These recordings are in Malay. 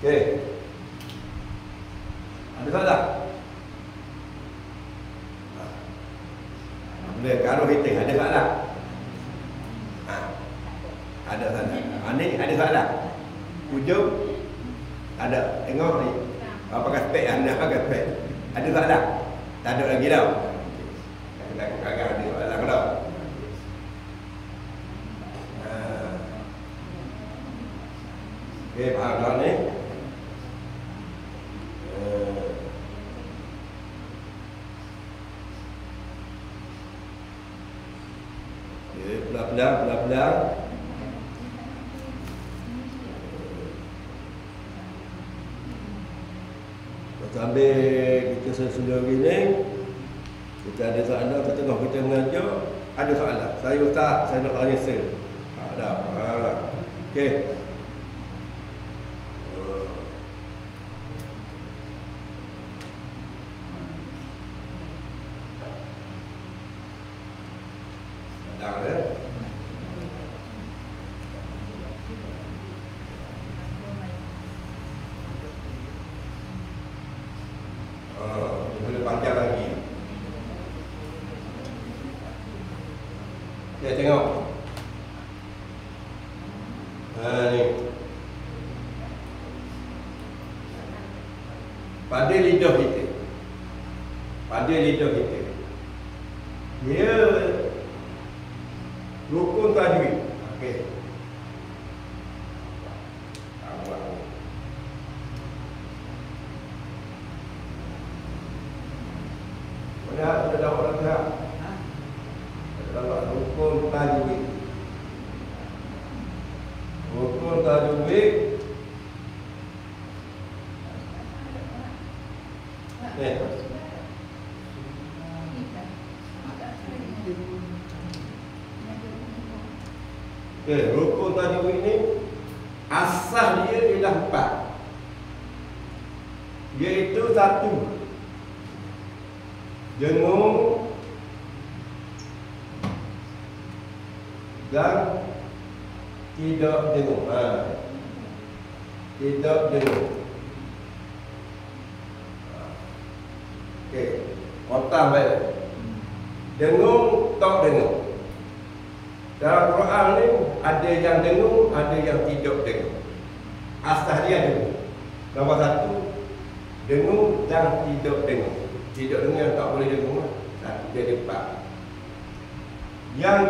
Okey. Ada soalan? Boleh kalau hitung ada soalan? Ada soalan. Ni ada soalan. Hujung ada. Tengok ni. Pakai spek anda pakai spek. Ada soalan? Tak ada lagi dah. Kita agak ada soalan dah. Okey, faham dah ni? Belah-belah. Sambil kita sesudah gini, kita ada soalan, kita tengok kita mengajar, ada soalan. Saya ustaz, saya nak tanya sel. Ada. Okey. Ya, tengok. Ni. Pada lidah kita. Dia rukun tajwid. Okey. Mana ada dakwah dah? Rukun tajwid. Okey, rukun tajwid ni asas dia ialah 4. Iaitu 1. Dengung dan tidak dengung. Tidak dengung. Okey, kotak baik. Dengung, tak dengung. Dalam Quran ni ada yang dengung, ada yang tidak dengung. Asas dia dengung. Nombor 1, dengung dan tidak dengung. Tidak dengung yang tak boleh dengung. Satu jadi 4. Yang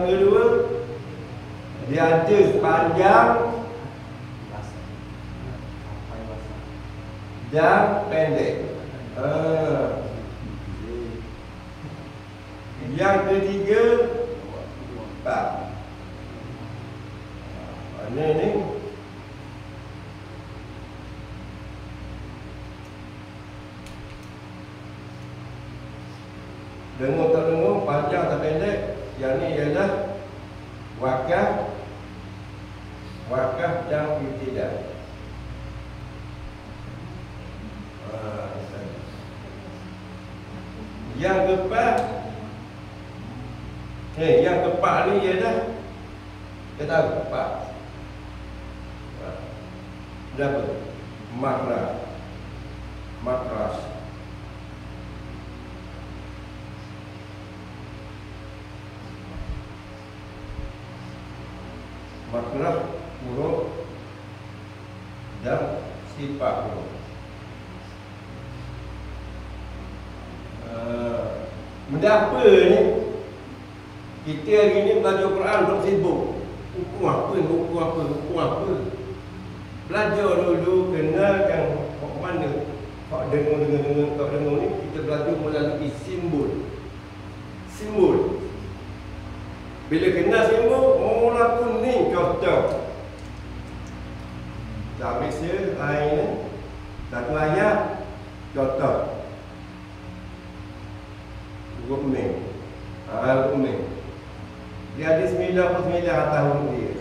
kedua, dia ada panjang dan pendek. Yang ketiga, mana ni? Dengung tak dengung, panjang tak pendek. Yang ni ialah wakaf dan ibtidah. Yang keempat ni ialah kita tahu keempat. Berapa? Makras. Makras huruf dan sifat huruf. Benda apa ni? Kita hari ni belajar Quran duk sibuk. Hukum apa? Belajar dulu, kenalkan kok mana. Kok dengar ni kita belajar melalui simbol. Bila kenal simbol, mula kuning contoh. Sampai lain satu ayat contoh. Kuning. Dia ada 99 tahun dia.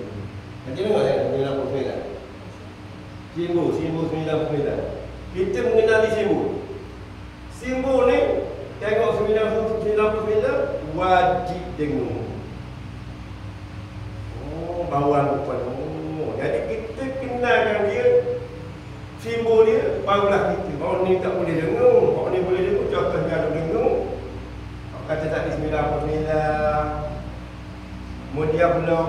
Macam mana saya 99? Simbol 99. Kita mengenali simbol. Simbol ni wajib dengung. Oh, bawang bukan. Oh, jadi kita kenalkan dia, simbol dia, barulah kita. Orang ni tak boleh dengung, orang ni boleh dengung. Contoh kalau dengung, kata tak bismillah, kemudian belum,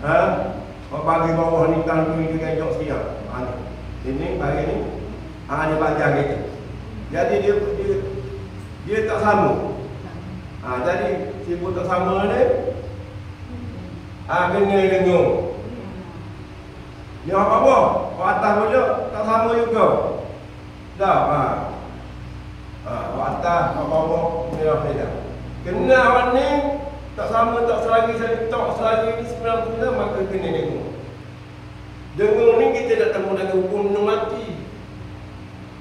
orang bagi bawah ni tanggung ni dengan jok siap. Ini bagi ni, dia panjang gitu. Jadi dia tak sama. Jadi simbol tak sama ni, kena dengung. Ni apa? Orang atas pula tak sama juga. Dah, orang atas, orang bawah, ni lah beda. Kena orang ni tak sama, tak selagi, tak selagi ni sebenarnya, maka kena dengung. Dengung ni kita nak temu dengan hukum minum mati.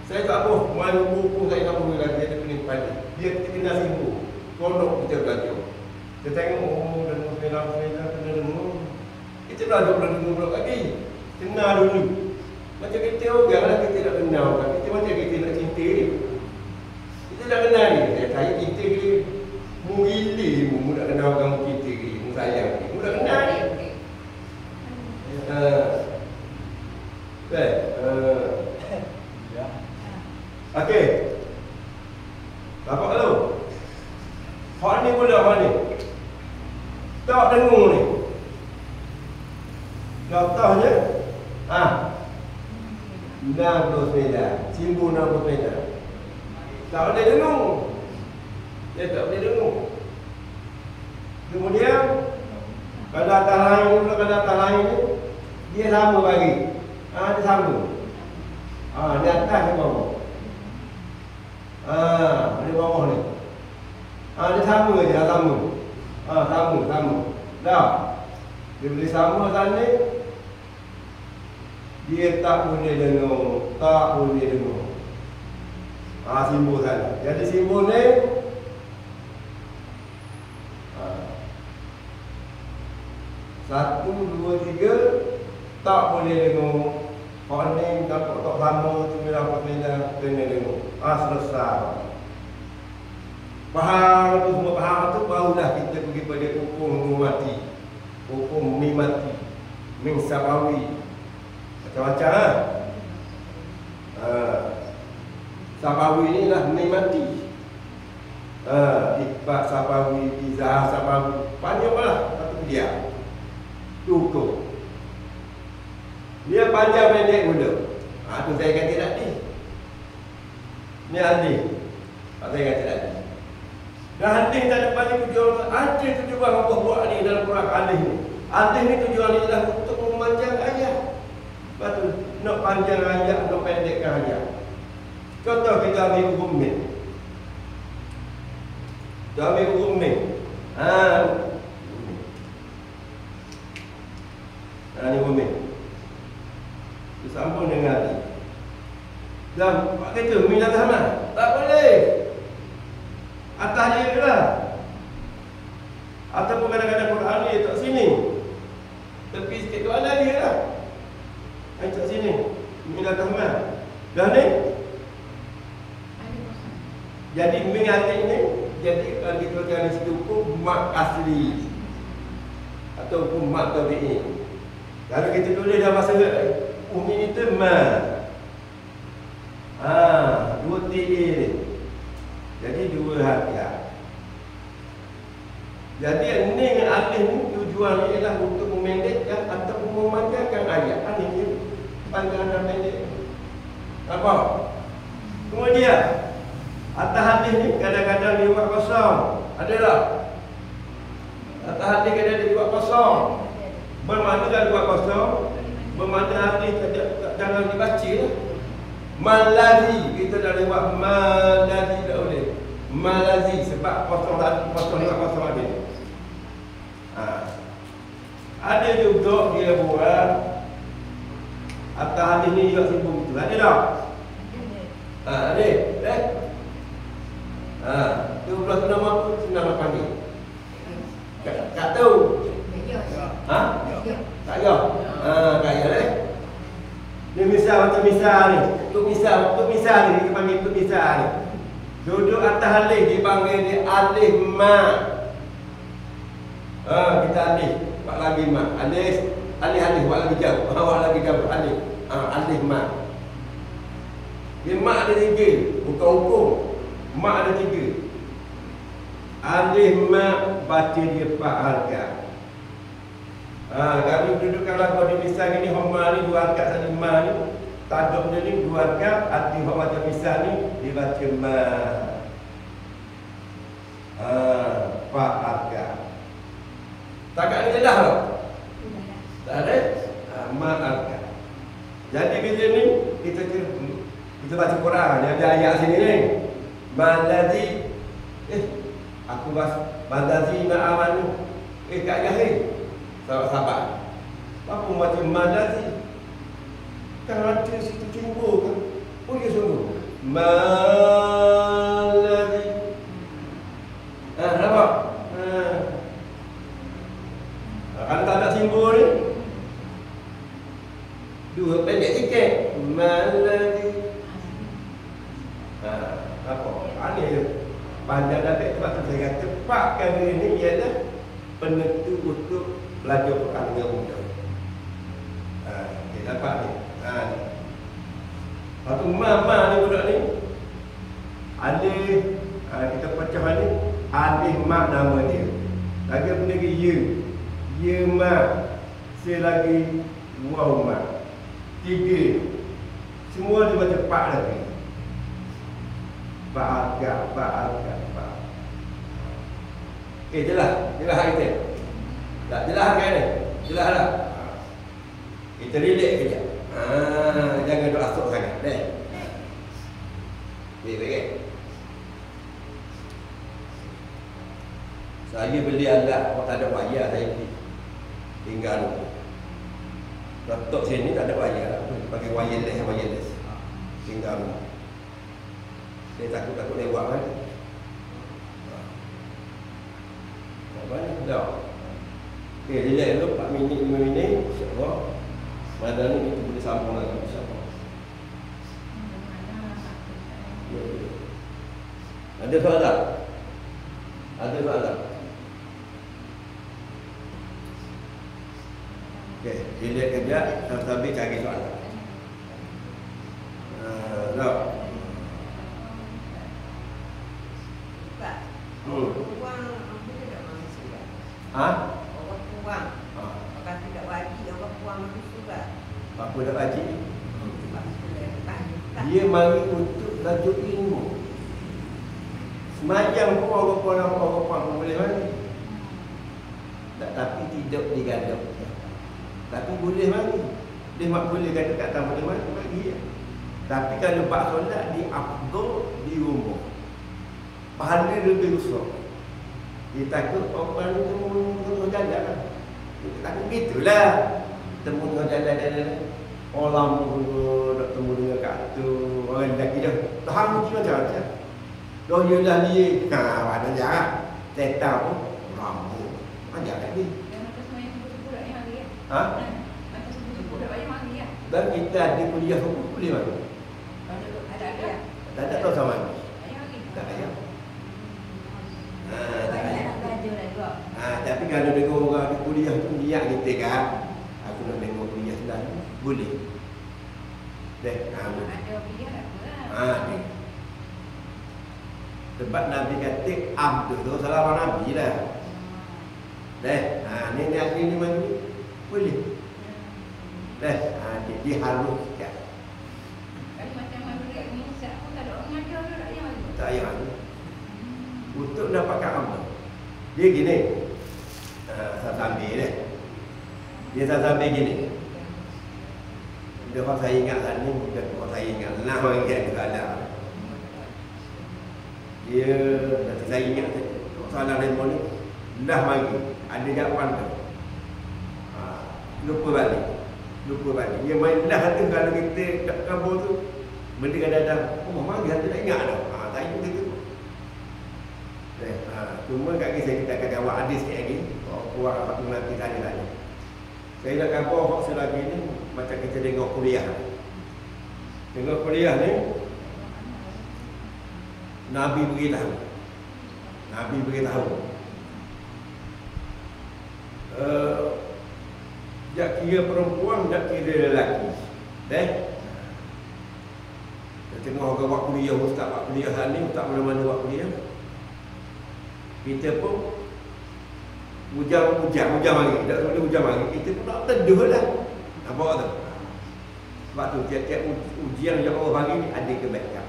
Saya tak apa, main hukum saya tak boleh lagi, ada pening kepala. Dia kena simbol. Kodok kita belajar. Kita tengok, dengung sebenarnya, kena dengung. Kita belajar dengung lagi. Kenal dulu. Macam kita orang lah, kita nak kenal kan. Kita macam kita nak cinta dia. Kita nak kenal dia. Saya cinta dia. Mu gila mu nak kenal orang cinta dia. Mu sayang dia. Mu nak kenal dia. Okey. Nampak tu? Hak ni pula hak ni. Tak dengung ni. Contohnya 60 meter, simbol 60 meter. Tak boleh dengung. Dia tak boleh dengung. Kemudian kalau atas lain pula, kalau atas lain ni dia sama bagi. Dia sama. Di atas di bawah. Di bawah ni. Dia sama je, sama. Sama. Dah. Dia boleh sama sana. Dia tak boleh dengung. Tak boleh dengung. Simbol sana. Jadi simbol ni 1, 2, 3 tak boleh dengung. Hak ni tak sama tu bila kena dengung. Selesai. Faham tu semua, faham tu barulah kita pergi pada hukum mati. Hukum mati. Min sabawi. Macam-macam Sabawi ni lah mati. Ikbak sabawi, izah sabawi, panjang lah satu dia. Cukup. Dia panjang pendek pula. Tu saya kata tadi. Ni hadis. Saya kata tadi. Dan hadis tak ada banyak tujuan. Ada tujuan Allah buat ni dalam Quran hadis ni. Hadis ni tujuan ni adalah untuk memanjang ayat. Betul. Nak panjang ayat, nak pendekkan ayat. Contoh kita ambil hukum ni. Kita ambil hukum ni. Ni hukum ni. Disambung dengan ni. Dan Pak kata, minat sama. Tak boleh. Atas dia je lah. Ataupun kadang-kadang Quran ni tak sini. Tepi sikit tu ada dia lah. Tak sini. Minat sama. Dan ni. Jadi mengatik ni. Jadi kalau kita jangan situ hukum mak asli. Ataupun mak tabi'i. Kalau kita tulis dalam bahasa Umi itu dua TE ni. Jadi dua hatiah. Jadi ni dengan alih ni tujuan ialah untuk memendekkan atau memanjangkan ayat. Ini dia panjang dan pendek. Apa? Kemudian atas hadis ni kadang-kadang dia buat kosong. Ada tak? Atas hadis kadang-kadang dia buat kosong. Bermakna kalau buat kosong, bermakna hadis jangan dibaca lah. Malazi, kita dah lewat malazi tak boleh. Malazi sebab kosong lewat kosong habis. Ada juga dia buat atas hadis ni juga sibuk itu. Ada tak? Ada. Tu belah nama apa? Senang nak panggil. Tak tahu. Tak payah. Tak payah Ni misal macam misal ni. Untuk misal ni kita panggil untuk misal ni. Duduk atas alif dipanggil dia alif ma. Kita alif, buat lagi ma. Alif buat lagi jauh. Buat lagi jauh alif. Alif ma. Dia ma ada 3, bukan hukum. Ma ada 3. Alif ma baca dia fa'alkan. Kalau dudukkan lagu di misal ni homa ni 2 rakaat saja ma ni. Taduk dia ni 2 rakaat, arti homa macam misal ni dibaca ma. Fa'alkan. Takat ni jelas tak? Tak ada? Ma'alkan. Jadi bila ni kita baca Quran, dia ada ayat sini ni. Malazi aku baca malazi ma'amanu. Kat jahil. Sahabat. Apa macam malazi? Kan ada situ timbul kan? Oh dia sungguh. Malazi. Nampak? Kalau tak ada simbol ni 2 pendek sikit. Malazi. Apa? Ini je. Panjang dapat sebab tu saya kata cepatkan dia ni ialah penentu untuk belajar Quran dengan mudah. Okey, dapat ni. Lepas tu ma ni budak ni alif, kita pecah ni alif ma nama dia. Lagi apa lagi ya ma, selagi waw ma. 3 semua dia baca pak lagi. Ba'alka. Jelas hari ni. Tak jelas kan ni? Jelas tak? Kita relate kejap. Jangan duk asuk sangat. Baik. Saya beli alat, tak ada bayar saya beli. Tinggal dulu. Laptop sini tak ada bayar. Pakai wireless. Tinggal dulu. Dia takut lewat kan. Banyak dah. Okey, relax dulu 4 minit 5 minit insya-Allah. Malam ni kita boleh sambung lagi insya-Allah. Ada soalan? Okey, relax kejap sambil cari soalan. Dah. Orang kurang. Kalau tidak wajib, orang kurang itu juga. Apa tak wajib? Dia mari untuk belajar ilmu. Semayang pun orang pun boleh mari. Tapi tidak digadap. Tapi boleh mari. Dia mak boleh kata boleh mari. Tapi kalau bab solat di afdal di rumah. Pahala lebih besar. Dia takut orang temu jalan lah. Dia takut gitulah. Temu jalan. Orang pun nak temu dengan kat tu. Orang lelaki dah. Tahan mungkin macam-macam. Doyalah dia. Ada jarak. Tetap pun rambut. Macam lagi. Dan kita ada kuliah hukum boleh mana? Ada. Tak tahu sama ni. Tak payah. Tapi kalau dengar orang di kuliah tu niat kita kan, aku nak dengar kuliah sedang boleh. Ada kuliah apa? Sebab Nabi kata abdu tu salah orang Nabi dah. Ni akhir ni mana ni? Boleh. Dia harus sikit. Kalau macam mana ni, siapa pun tak ada orang ngajar tu tak payah. Tak payah. Untuk dapatkan amal. Dia gini. Saya sambil dia. Dia sambil gini. Dia kalau saya ingat tadi, kalau saya ingat lah orang ingat juga ada. Dia nanti saya ingat tu. Soalan lemon ni dah mari. Ada jawapan tu. Lupa balik. Dia main dah tu kalau kita kat kabur tu benda kadang-kadang mari hati tak ingat dah. Saya pun gitu. Cuma kat kisah kita akan jawab hadis sikit lagi. Kuat apa nanti tanya. Saya nak khabar hoax lagi ni macam kita tengok kuliah. Tengok kuliah ni Nabi beritahu. Nabi beritahu. Tak kira perempuan, tak kira lelaki. Kita tengok orang buat kuliah, ustaz buat kuliah hari ni, ustaz mana-mana buat kuliah. Kita pun hujang lagi. Tak boleh hujang lagi. Kita pun tak teduh lah. Nampak tak? Sebab tu tiap-tiap ujian yang Allah bagi ni ada kebaikan.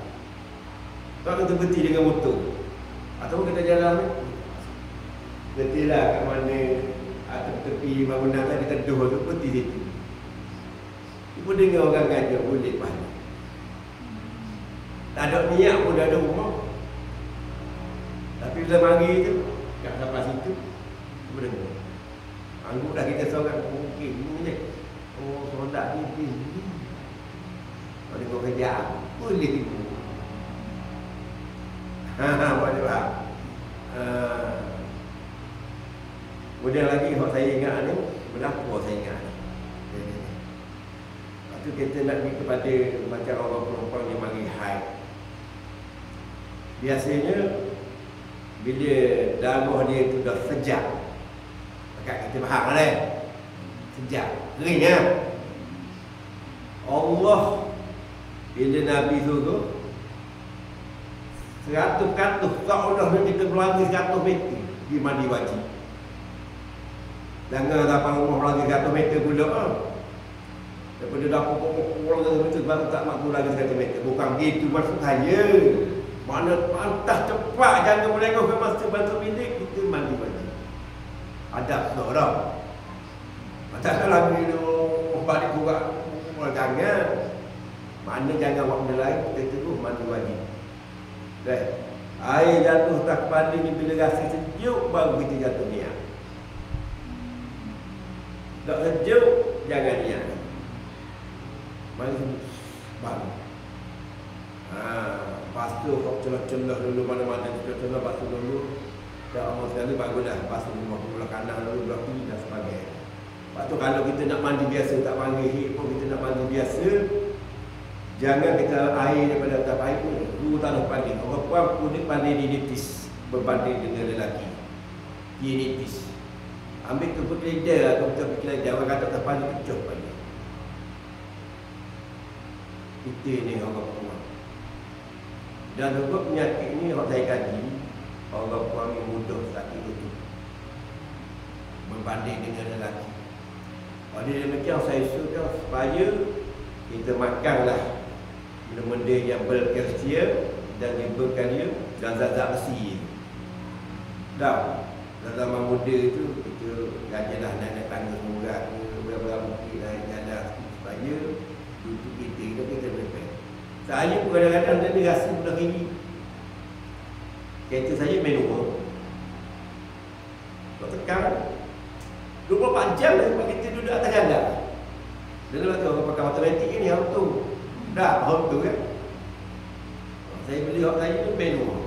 Tak kita berhenti dengan motor. Ataupun kita jalan ni. Berhentilah kat mana atau tepi bangunan tadi teduh tu, berhenti situ. Ibu dengar orang ngajar boleh pahala. Tak ada niat pun dah ada rumah. Tapi bila mari tu, kat sampai situ, ibu dengar. Anggaplah kita seorang mungkin ni je. Oh, solat ni. Kalau kau kerja, boleh ibu. Boleh faham. Kemudian lagi kalau saya ingat ni, berapa saya ingat ni. Lepas tu kita nak pergi kepada macam orang perempuan yang mari haid. Biasanya bila darah dia tu dah sejak, dekat kita faham kan? Sejak, kering kan? Allah bila Nabi suruh 100 katuh, seolah kita berlari 100 meter di mandi wajib. Jangan dapat rumah lagi 100 meter pula. Daripada dapur pokok-pokok 100 meter baru tak mampu lagi 100 meter. Bukan begitu maksud saya. Mana pantas cepat, jangan melengok ke masa bantu bilik, kita mandi wajib. Adab seorang. Macam kalau bila balik juga, jangan. Mana jangan buat benda lain, kita terus mandi wajib. Air jatuh tak kepada ni bila rasa sejuk, baru kita jatuh niat. Tak sejuk, jangan niat. Mari baru. Lepas tu kau celah-celah dulu mana-mana, celah-celah basuh dulu. Tak amat sekali baguslah. Basuh rumah belah kanan dulu, belah kiri dan sebagainya. Lepas tu kalau kita nak mandi biasa, tak panggil hit pun kita nak mandi biasa, jangan kita air daripada atas air pun. Dulu tak ada pandai. Orang puan kulit pandai nipis berbanding dengan lelaki. Dia nipis. Ambil tu pun lidah atau kita fikir lidah. Orang kata tak pandai, kecoh pandai. Kita ni orang puan. Dan juga penyakit ni kalau saya kaji, orang puan ni mudah sakit itu berbanding dengan lelaki. Oleh demikian saya suka supaya kita makanlah benda-benda yang berkalsium dan berkalium dan zat-zat besi. Dah zaman muda itu kita gajalah naik tangga murah ke berapa bukit naik jalan supaya duduk kita lebih. Saya pun kadang-kadang dia rasa belah kiri. Kereta saya manual. Kalau tekan 24 jam lah sebab kita duduk atas jalan. Dan lepas tu orang pakai automatik ni auto. Dah auto kan. Saya beli hak saya tu manual.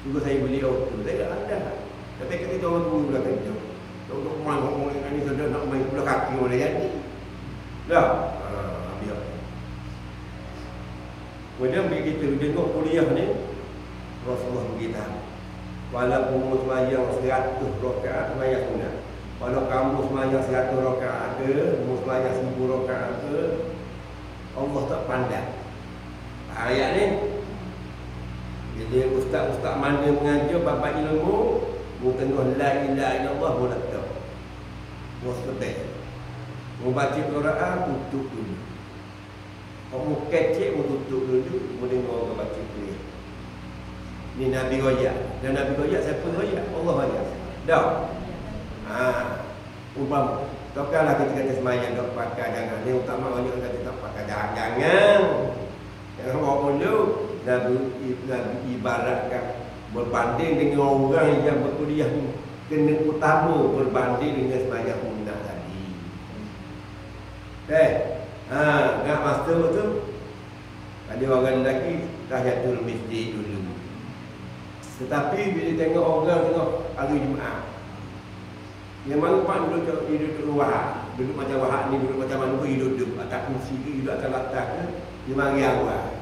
Juga saya beli auto. Saya tak ada. Tapi kita orang dulu belah kerja. Untuk main ngomong ni sudah nak main belah kaki boleh jadi. Dah. Biar. Kemudian bila kita dengar kuliah ni, Rasulullah beritahu, walaupun sembahyang 100 rakaat sembahyang sunat, kalau kamu sembahyang 100 rakaat ada, kamu sembahyang 1000 rakaat ada, Allah tak pandang. Ayat ni, bila ustaz-ustaz mana mengajar bab ilmu, mu tengok la ilaha illallah boleh tahu. Bos betul. Mu baca Quran tutup dulu. Kamu kecil, mu tutup dulu, mu dengar orang baca kuliah. Ni Nabi royak. Dan Nabi royak siapa royak? Allah royak. Dah. Umpama takkanlah kita kata sembahyang dok pakai jangan. Ni utama royak kata tak pakai jangan. Jangan bawa dulu. Nabi ibaratkan berbanding dengan orang yang berkuliah ni kena utama berbanding dengan sembahyang sunat tadi. Nak master tu ada orang lelaki tahiyatul masjid dulu. Tetapi bila tengok orang tengok hari Jumaat, yang mana pak duduk luar, duduk macam wahak ni, duduk macam mana pun duduk atas kursi ke, duduk atas latar ke, dia mari awal.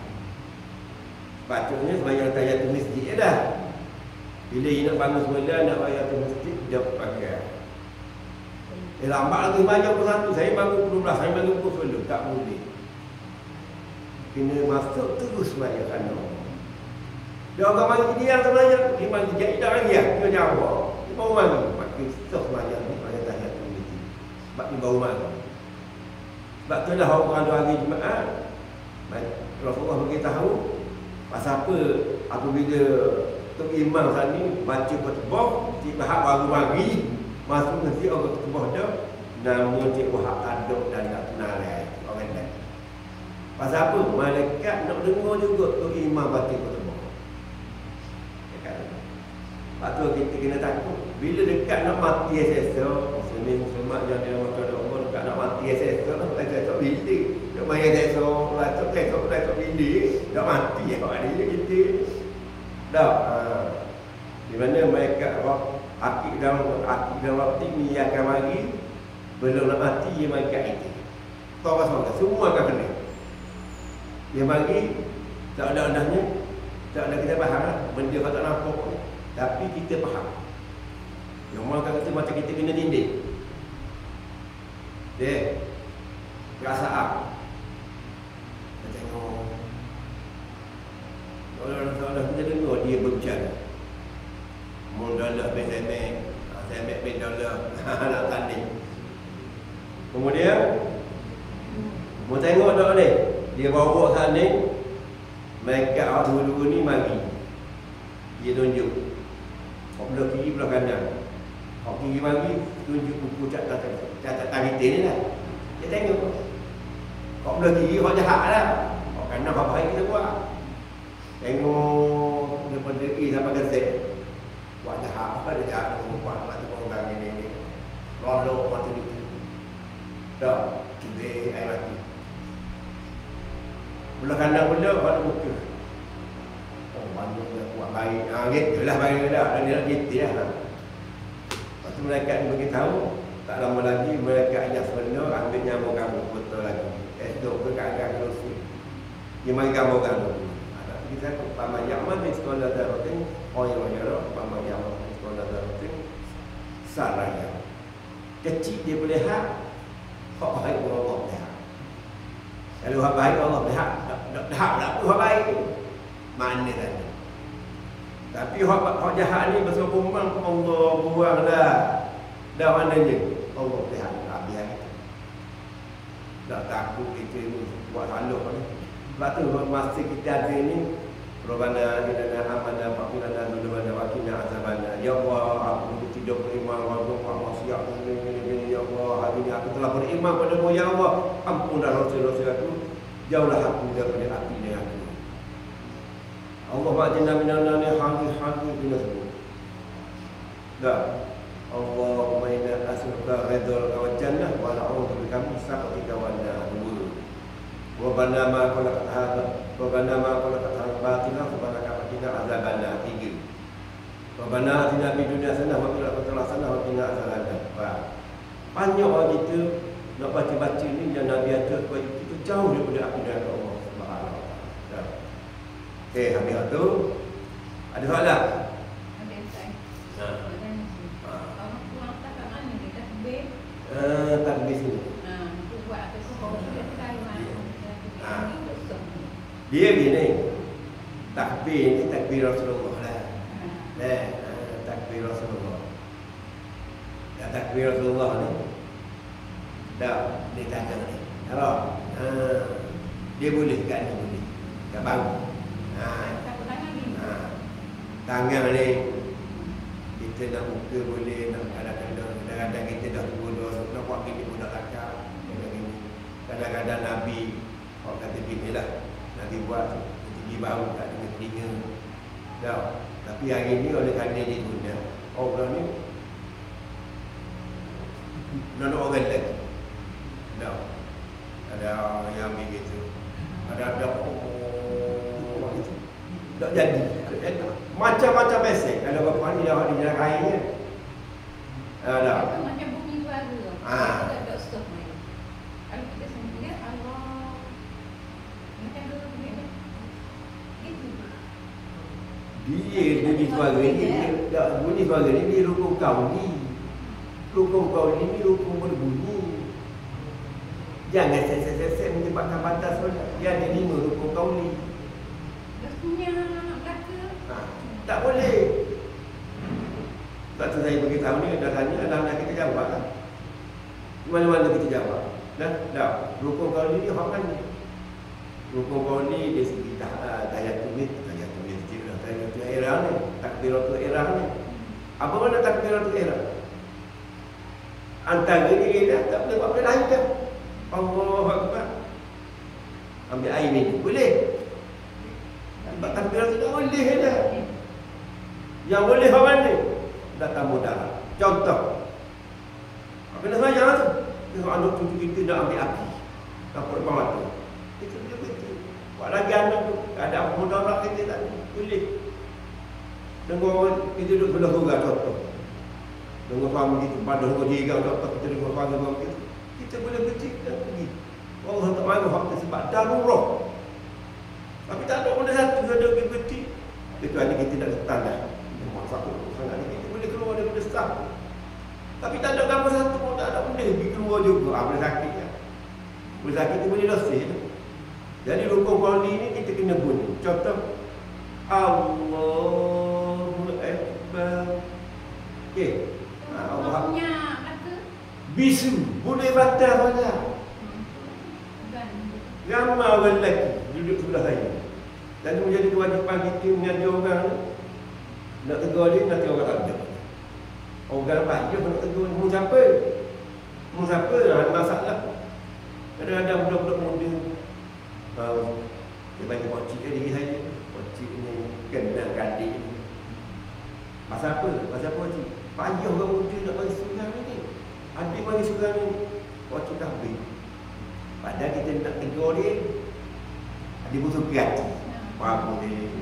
Patutnya sembahyang tahiyatul masjid dah. Bila dia nak bangun semula nak tahiyatul masjid, dia pakai. Lambat lagi sembahyang pukul 1. Saya bangun pukul 12, saya bangun pukul 10. Tak boleh. Kena masuk terus sembahyang kanan. Dia orang mari dia sembahyang, dia mari dia lagi ya, dia jawab. Dia baru mari, pakai stop sembahyang ni, sembahyang tahiyatul masjid. Sebab dia baru mari. Sebab tu dah orang ada hari Jumaat. Rasulullah beritahu pasal apa apabila Tok Imam tadi baca khutbah, Cik Wahab baru mari masuk nanti orang khutbah dah, nama Cik Wahab aduk dan tak kenal orang lain. Pasal apa? Malaikat nak dengar juga Tok Imam baca khutbah. Ya kan? Sebab tu kita kena takut. Bila dekat nak mati esok, Muslimat yang dia makan Allah dekat nak mati esok, esok bila dia main esok, esok bila dah mati awak ni kita. Dah. Di mana mereka akid dalam waktu ni akan mari belum nak mati dia mereka itu. Tahu apa semua akan kena. Dia mari tak ada andahnya, tak ada kita faham lah. Benda kau tak nampak tapi kita faham. Yang orang kata macam kita kena dinding. Dia perasaan. Kita tengok. Orang-orang kita dengar dia berbicara. $1 semek, semek $1 nak tanding. Kemudian mau tengok tak ni? Dia bawa tanding. Mereka dua-dua ni mari. Dia tunjuk. Kau belah kiri, belah kanan. Kau kiri mari, tunjuk buku catatan kita ni lah. Dia tengok. Kau belah kiri, kau jahat lah. Kau kanan, kau baik kita buat. Tengok daripada sampai ke Z. Buat jahat, apa dia jahat? Buat mati orang ni. Lalu mati itu. Dah, cuba air mati. Belah kanan pula, pada buka. Oh, mana dia buat baik. Gitu lah baik dah. Dan dia nak gitu lah. Lepas tu mereka ni beritahu, tak lama lagi mereka yang sebenar ambil nyamuk kamu betul lagi. Esok ke keadaan kerusi. Dia mari kamu kamu. Kita paman Yaman di sekolah darutin, yang menyerah paman Yaman di sekolah darutin, saraya. Kecil dia boleh hak, kok baik Allah lihat. Kalau hak baik Allah lihat, dah berapa hak baik? Mana tadi? Tapi hak jahat ni besar kumbang Allah buang dah. Dah mananya? Allah lihat habis hari tu. Dah takut kita ni buat salah ni. Sebab tu masa kita ada ni Rabbana inna amanna faghfir lana dzunubana wa qina azabannar. Ya Allah, aku tidak beriman walaupun maksiat ini. Ya Allah, hari ini aku telah beriman padamu. Ya Allah, ampunlah dosa-dosa aku. Jauhlah aku daripada api neraka. Allah ba'dina minan nari hadi bina sebut. Dah. Allahumma inna as'aluka ridhal wa jannah wa na'udzu bika min sakhatika wan nar. Rabbana ma khalaqta hadha Rabbana ma khalaqta hadha batila subhanaka faqina azabannar. 3. Rabbana atina fid dunya hasanah wa fil akhirati hasanah wa qina azabannar. Banyak orang kita nak baca-baca ni yang Nabi ajar supaya kita jauh daripada api neraka Allah Subhanahu wa taala. Okey, habis tu ada soalan? Ada saya. Orang pulang tak kat mana dia takbir? Takbir sini. Tu buat apa kau dia kai mana? Dia gini. Takbir ni takbir Rasulullah lah. Takbir Rasulullah. Ya takbir Rasulullah ni. Dah, dia tanya ni. Kalau dia boleh kat ni boleh. Kat bang. Tangan ni kita nak muka boleh, nak kadang-kadang kita dah tua nak buat gini pun nak lakar. Kadang-kadang Nabi orang kata gini lah, Nabi buat tinggi bau tak dengan telinga. Dah. Tapi hari ni oleh kerana dia guna orang ni nak orang lagi. Dah. Ada yang begitu. Ada gitu. Tak jadi. Macam-macam besek. Kalau bapa ni dah di jalan airnya. Dah. Macam bumi baru. Tak stop main. Kalau kita sendiri Allah macam dulu begini. Gitu. Dia bunyi suara ni, bunyi suara ni dia rukun kau ni. Rukun kau ni rukun berbunyi. Jangan sesek-sesek menyebabkan batas solat. Dia ada 5 rukun kau ni. Punya belaka. Tak boleh. Sebab tu saya beritahu ni, dah tanya, anak-anak kita jawab lah. Mana-mana kita jawab. Dah, rukun kau ni hak mana? Rukun kau ni dari segi tahiyatul masjid lah, tahiyatul ihram ni, takbiratul ihram ni. Apa mana takbiratul ihram? Antara ni dia tak boleh buat benda lain kan? Allahu Akbar. Ambil air ni, boleh? Sebab takbiratul tak boleh dah. Yang boleh apa mana? Datang modal. Contoh. Apa nak sayang tu? Tengok anak cucu kita nak ambil api. Takut depan mata. Kita boleh berhenti. Buat lagi anak tu. Ada apa mudarat kita tak boleh. Dengar kita duduk sebelah surga contoh. Dengar suami kita pada dengar jiran contoh. Kita dengar suami kita. Kita boleh berhenti dan pergi. Allah tak mahu hak sebab darurat. Tapi tak ada benda satu ada berhenti. Kecuali kita nak letak dah. Satu sangat ni kita boleh keluar daripada sah. Tapi tak ada gambar satu pun tak ada benda pergi keluar juga. Boleh sakit kan. Boleh sakit tu boleh dosa. Jadi rukun qauli ni kita kena bunyi. Contoh Allahu Akbar. Okey. Allah punya kata bisu boleh batal saja. Ramai orang lelaki duduk sebelah saya. Dan menjadi kewajipan kita mengajar orang ni. Nak tegur dia, nanti orang tak ada. Orang payah nak tegur, mu siapa? Mu siapa? Ada masalah. Kadang-kadang budak-budak muda dia bagi pocik dia diri saya. Pocik ni kenal kadik ni. Pasal apa? Pasal pocik? Payah orang muda nak bagi surang ni. Adik bagi surang ni. Pocik tak habis. Padahal kita nak tegur dia, dia butuh hati. Faham dia.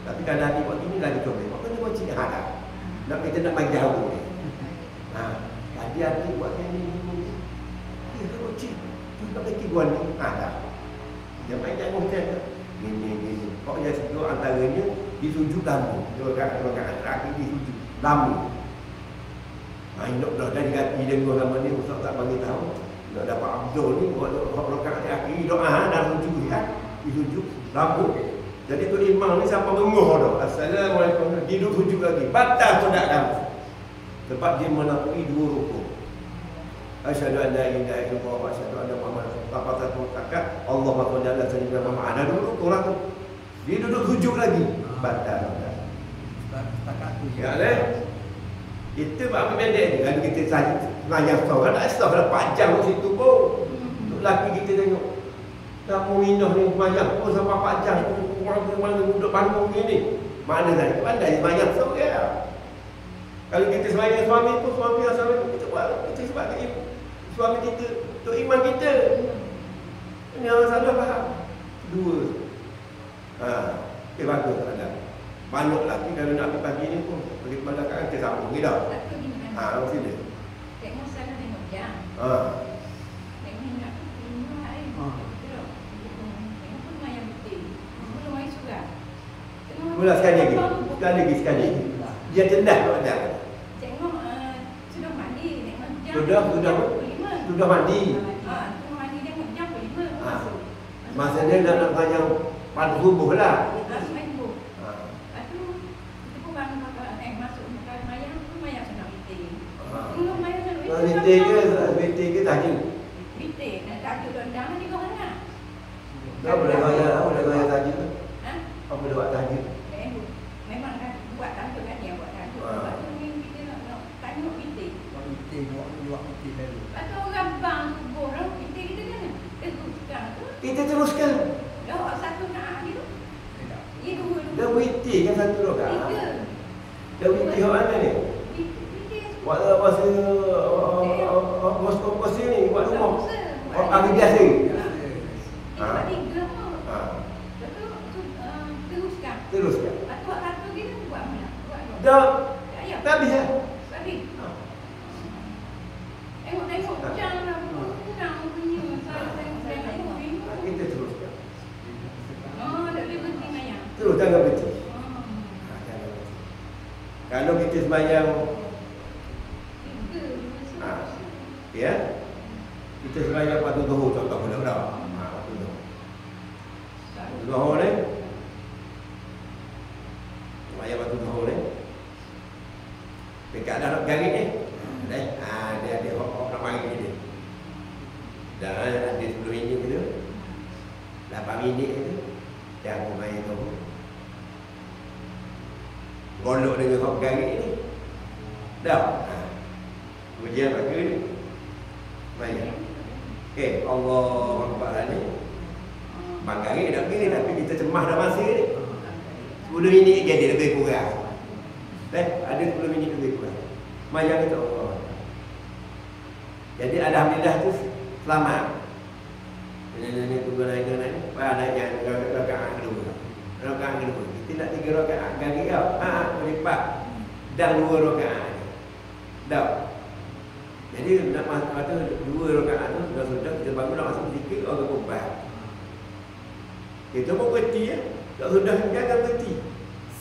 Tapi kalau adik buat gini lagi comel. Apa ni pocik dah ada? Nak kita nak main jauh ni. Tadi adik buat ni. Dia ke pocik? Tu nak pergi buat ni. Dah. Dia main jauh macam tu. Gini. Pokoknya situ antaranya disujud lampu. Dia kata lagi disujud lampu. Nak dah dari hati dengar nama ni. Ustaz tak bagi tahu. Nak dapat Abdul ni. Buat rokaat akhir doa dah sujud kan. Disujud lampu. Jadi tu imam ni sampai menguh dah. Assalamualaikum. Dia duduk sujud lagi. Batal solat kamu. Sebab dia menakui 2 rukun. Asyhadu an la ilaha illallah wa asyhadu anna Muhammadan rasulullah. Allah maha jalla sayyidina Muhammad. Ada 2 rukun lah tu. Dia duduk sujud lagi. Batal solat. Setakat tu. Ya leh. Itu apa pendek ni. Kalau kita semayang seorang tak stop dah 4 jam kat situ pun. Untuk lelaki kita tengok. Kamu minum ni semayang pun sampai 4 jam. Mana duduk panggung ni. Mana saya pandai semayang seorang. Kalau kita semayang suami pun, suami kita buat. Kita sebab suami kita, untuk iman kita. Ini orang salah faham. 2. Bagus tak ada. Banyak lagi kalau nak pergi pagi ni pun. Pergi kebalakan kita sambung ni dah. Orang sila. tengok sana tengok jam. Tengok minyak minyak air. Tengok pun mayang putih. Belum air surat. Mula sekali lagi. Dia cendah tak ada. Tengok sudah mandi, tengok jam. Sudah mandi. Tengok mandi tengok jam 5 masuk. Maksudnya nak panjang pada subuh lah. Semain subuh. Lepas tu kita pun bangun masuk mayang tu mayang senang putih. Belum mayang senang Betul ke tajuk? putih. Nak tajuk rendang juga hangat. Apa boleh gaya tajuk? Ha? Apa boleh buat tajuk? Memang kan buat tajuk kan dia buat tajuk. Lepas tu ni kita nak tanya putih. Buat putih dulu. Lepas tu orang bang subuh lah putih kita kan. Sekarang tu. Kita teruskan. Dah satu nak gitu. Dia dua. Dah witi kan satu rokaat. 3. Dah witi hok mana ni? Buat apa bos ni buat rumah. Hari biasa. Teruskan. Dah. Tak habis dah. Tengok jangan kurang punya. Kita teruskan. Oh, dah boleh berhenti mayang. Terus jangan berhenti. Kalau kita sembahyang, ya, kita sembahyang waktu zuhur contoh budak-budak. Waktu zuhur. Zuhur ni, sembahyang waktu zuhur ni, dekat dah nak garis ni, dia hok nak mari dia. Dan ada 10 minit gitu, 8 minit gitu, jangan main tu. Golok dengan hok garis ni, dah. Ujian pakai ni, main. Allah Akbar ni, banggaris dah pergi tapi kita cemas dah masa ni. 10 minit jadi lebih kurang. Ada 10 minit lebih kurang. Mayang itu Allah. Jadi alhamdulillah tu selamat. Ini tunggu naik. Naiknya rakaat kedua. Rakaat kedua. Kita nak 3 rakaat kali tau. Berlipat. Dan 2 rakaat. Dah. Jadi nak masuk 2 rakaat tu sudah kita bangun nak masuk zikir orang kumpat. Kita pun berhenti ya. Tak sudah jangan berhenti.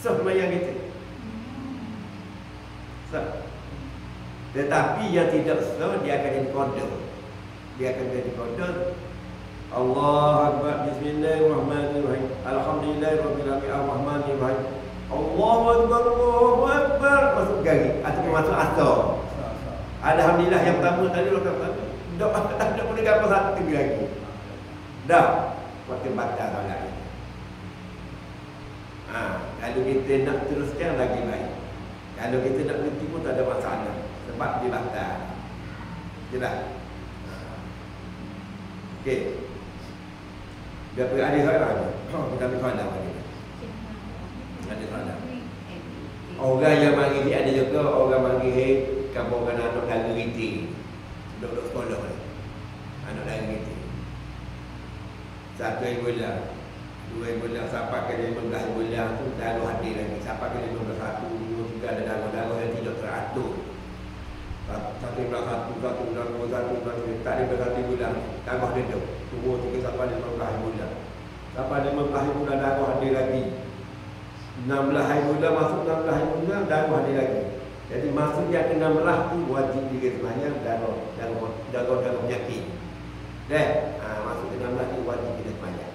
Sah mayang kita. Tetapi yang tidak sah dia akan jadi qada. Dia akan jadi qada. Allahu Akbar. Bismillahirrahmanirrahim. Alhamdulillahirabbil alamin arrahmanirrahim. Allahu Akbar. Allahu Akbar. Masuk garis atau masuk asar. Alhamdulillah yang pertama tadi orang kata tak boleh gambar satu lagi. Dah makin batal solat. Kalau kita nak teruskan lagi baik. Kalau kita nak berhenti pun tak ada masalah. Sebab dia batal. Jelas? Okey. Dia pergi ada soalan. Kita ambil soalan lagi. Ada soalan. Orang yang mari ada juga orang mari kamu kan anak dara riti. Duduk sekolah ni. Anak dara riti. 1 bulan. 2 bulan sampai ke 15 bulan tu darah hadir lagi. Sampai ke 15 1, 2, 3 ada darah-darah yang tidak teratur. 1 bulan 1, 1 bulan 2, 1 bulan 3, tak ada 1 bulan. Darah dia tu. 2, 3 sampai 15 bulan. Sampai 15 bulan darah hadir lagi. 16 bulan masuk 16 bulan darah hadir lagi. Jadi maksudnya ke 16 tu wajib diri sembahyang darah penyakit. Masuk ke 16 tu wajib diri sembahyang.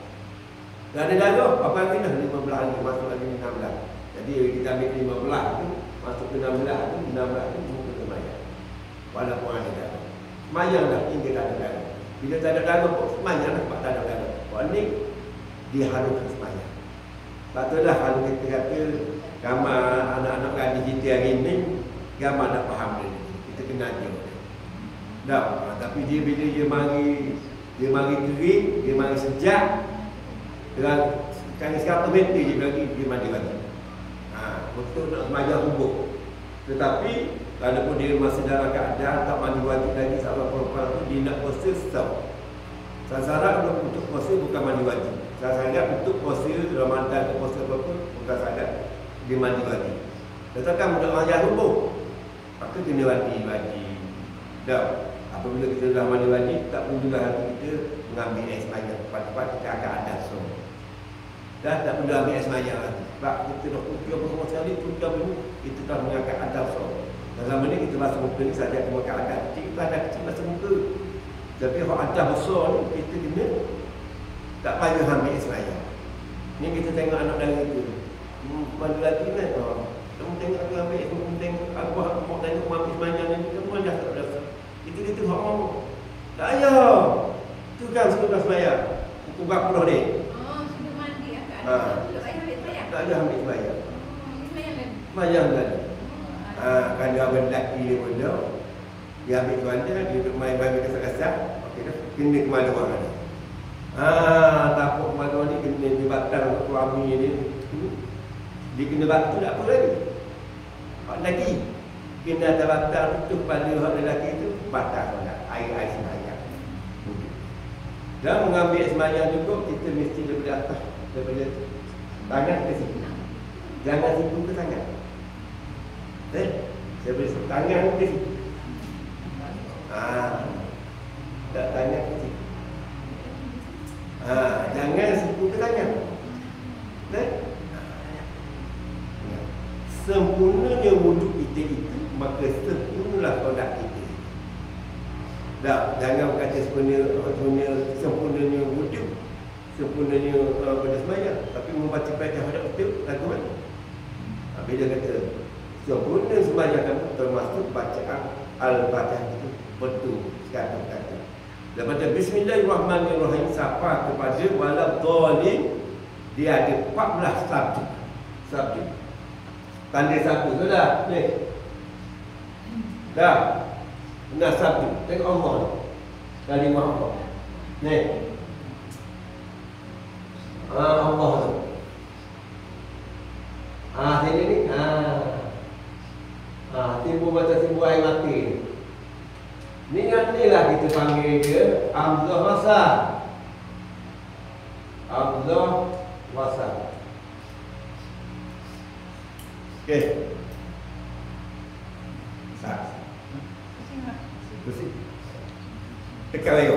Dan ada darah, apa lagi dah 15 hari masuk lagi 16. Jadi kita ambil 15 tu, masuk ke 16 tu, 16 tu bukan sembahyang. Walaupun ada darah. Sembahyang dah hingga tak ada darah. Bila tak ada darah pun sembahyang dah sebab tak ada darah. Kalau ni dia harus sembahyang. Sebab tu dah kalau kita kata gambar anak-anak gadis kita hari ni, gambar tak faham dia. Kita kena ajar. Dah, tapi dia bila dia mari kering, dia mari sejak. Dengan sekarang meter je lagi dia mandi lagi. Untuk nak sembahyang subuh. Tetapi walaupun dia masih dalam keadaan tak mandi wajib lagi sama perempuan tu, dia nak puasa setahun. Sasaran untuk puasa bukan mandi wajib. Sasaran untuk puasa Ramadan atau puasa apa-apa bukan sahaja dia mandi wajib. Tetapi untuk sembahyang subuh, maka kena mandi wajib. Dah. Apabila kita dah mandi wajib, tak perlulah hati kita mengambil air sembahyang. Cepat-cepat kita akan ada semua. Dan tak perlu ambil air sembahyang lagi. Sebab kita dah kumpul bersama sekali, kita dah mengangkat adab semua. Dalam ini kita basuh muka ni saja kita mengangkat adab kecil, kita ada kecil basuh muka. Tapi kalau adab besar ni, kita kena tak payah ambil air sembahyang. Ni kita tengok anak dari itu. Mandi lagi kan? Kamu tengok aku ambil, kamu tengok aku mau tengok ambil sembahyang ni, kamu ajar tak berasa. Itu hak mau. Tak payah. Tu kan sudah sembahyang. Hukum berapa ni? Sudah mandi ya kan? Tak payah ambil sembahyang. Tak payah ambil sembahyang. Sembahyang kan? Sembahyang kan? Kalau abang lelaki dia pun dia ambil tuan dia duduk main-main kesat-kesat. Okey dah. Kena kemaluan ni. Takut kemaluan ni kena dibatal untuk suami ni. Dia kena batu tak apa lagi. Hak lagi. Kena ada batal tutup pada hak lelaki tu batal solat. Air sembahyang. Dan mengambil sembahyang juga kita mesti daripada atas, daripada tangan ke siku. Jangan siku ke tangan. Daripada tangan ke siku. Tak tangan ke siku. Jangan siku ke tangan. sempurnanya wuduk kita itu, maka sempurnalah solat kita. Tak, jangan kata sempurnanya wuduk, sempurnanya pada sembahyang, tapi membaca Fatihah hadap betul lagu mana? Bila kata sempurna sembahyang kamu termasuk bacaan Al-Fatihah itu betul kata-kata. Dan baca Bismillahirrahmanirrahim sampai kepada waladhdallin, dia ada 14 sabdu. Tanda satu sudah ni. Dah. Benar sabdu. Tengok Allah. Kalimah Allah. Ni. Allah tu. Sini ni. Timbul macam timbul air mati ni. Ni lah kita panggil dia Hamzah Wasal. Hamzah Wasal. Okey. Tekan lagi.